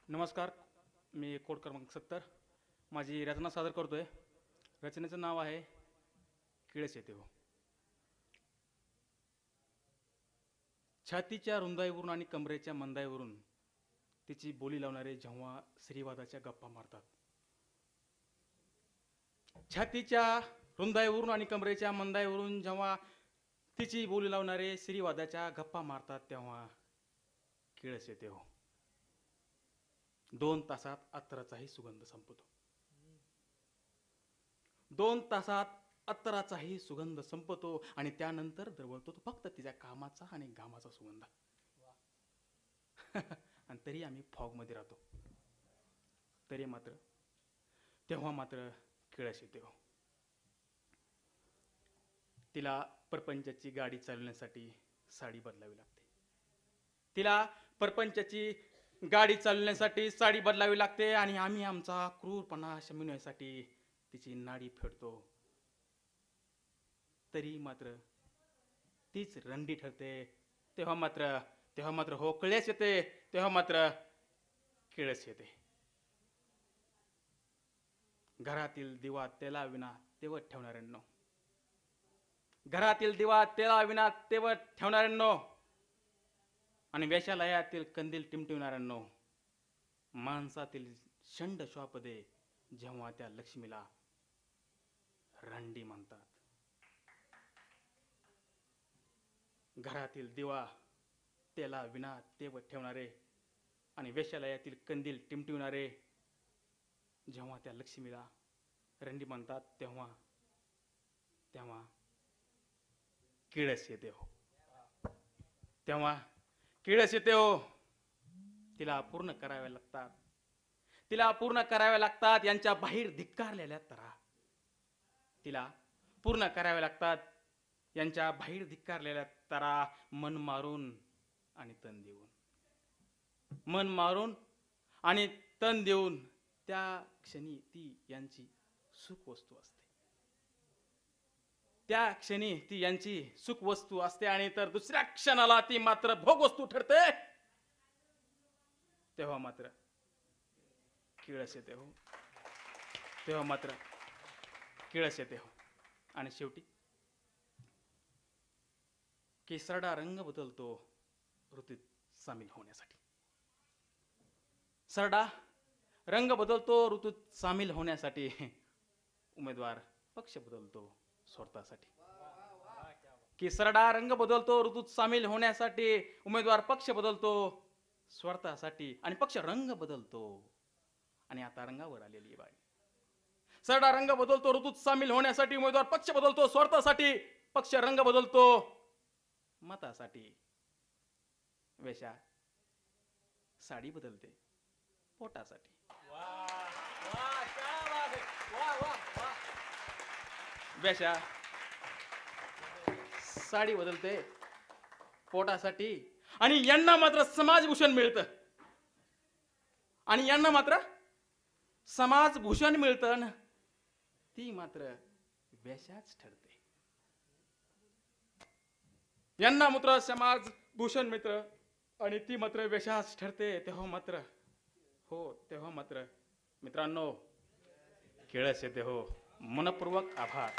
नमस्कार. मी कोड क्रमांक 70 माझी रचना सादर करतोय. रचनेचं नाव आहे किळस येते हो. छातीच्या रुंदाईवरून आणि कमरेच्या मंदाईवरून तिची बोली लावणारे जेव्हा स्त्रीवादाच्या गप्पा मारतात. छातीच्या रुंदाईवरून आणि कमरेच्या मंदाईवरून जेव्हा तिची बोली लावणारे स्त्रीवादाच्या गप्पा मारतात तेव्हा किळस येते हो. 2 तासात अत्तराचाही सुगंध संपतो. 2 तासात अत्तराचाही सुगंध संपतो आणि त्यानंतर दरवळतो तो फक्त तिच्या कामाचा आणि घामाचा सुगंध. आणि तरी आम्ही फॉगमध्ये राहतो. तेव्हा मात्र किळस येते हो. तिला परपंचाची गाडी चालवण्यासाठी साडी बदलावी लागते. तिला परपंचाची गाडी चालवण्यासाठी साडी बदलावी लागते आणि आम्ही आमचा क्रूरपणा शमविण्यासाठी तिची नाडी फेडतो. तरी मात्र तीच रंडी ठरते. तेव्हा मात्र हो किळस येते. तेव्हा मात्र किळस येते. घरातील दिवा तेला विना तेवत ठेवणाऱ्यांनो, घरातील दिवा तेला विना तेवत ठेवणाऱ्यांनो आणि वेश्यालयातील कंदील टिमटिवणाऱ्यांनो, माणसातील षंड श्वापदे जेव्हा त्या लक्ष्मीला रंडी म्हणतात. घरातील दिवा तेला विना तेवत ठेवणारे आणि वेश्यालयातील कंदील टिमटिवणारे जेव्हा त्या लक्ष्मीला रंडी म्हणतात तेव्हा किळस येते हो. तेव्हा किळस येते हो. तिला पूर्ण कराव्या लागतात. तिला पूर्ण कराव्या लागतात यांच्या बाहेर धिक्कारलेल्या तरा. तिला पूर्ण कराव्या लागतात यांच्या बाहेर धिक्कारलेल्या तरा. मन मारून आणि तन देऊन, मन मारून आणि तन देऊन त्या क्षणी ती यांची सुख वस्तू असते. त्या क्षणी ती यांची सुख वस्तू असते आणि तर दुसऱ्या क्षणाला ती मात्र भोग वस्तू ठरते. तेव्हा मात्र किळस येते हो. तेव्हा मात्र किळस येते हो. आणि शेवटी केसरडा रंग बदलतो ऋतूत सामील होण्यासाठी. सरडा रंग बदलतो ऋतूत सामील होण्यासाठी. उमेदवार पक्ष बदलतो स्वार्थासाठी. केसरडा रंग बदलतो ऋतूत सामील होण्यासाठी. उमेदवार पक्ष बदलतो स्वार्थासाठी आणि पक्ष रंग बदलतो. आणि आता रंगावर आलेली बाई. सरडा रंग बदलतो ऋतूत सामील होण्यासाठी. उमेदवार पक्ष बदलतो स्वार्थासाठी. पक्ष रंग बदलतो मतासाठी. वेश्या साडी बदलते पोटासाठी. वेश्या साडी बदलते पोटासाठी आणि यांना मात्र समाजभूषण मिळतं. आणि यांना मात्र समाजभूषण मिळतं. ती मात्र वेश्याच ठरते. यांना मात्र समाजभूषण मिळतं आणि ती मात्र वेश्याच ठरते. तेव्हा मात्र मित्रांनो किळस येते हो. मनपूर्वक आभार.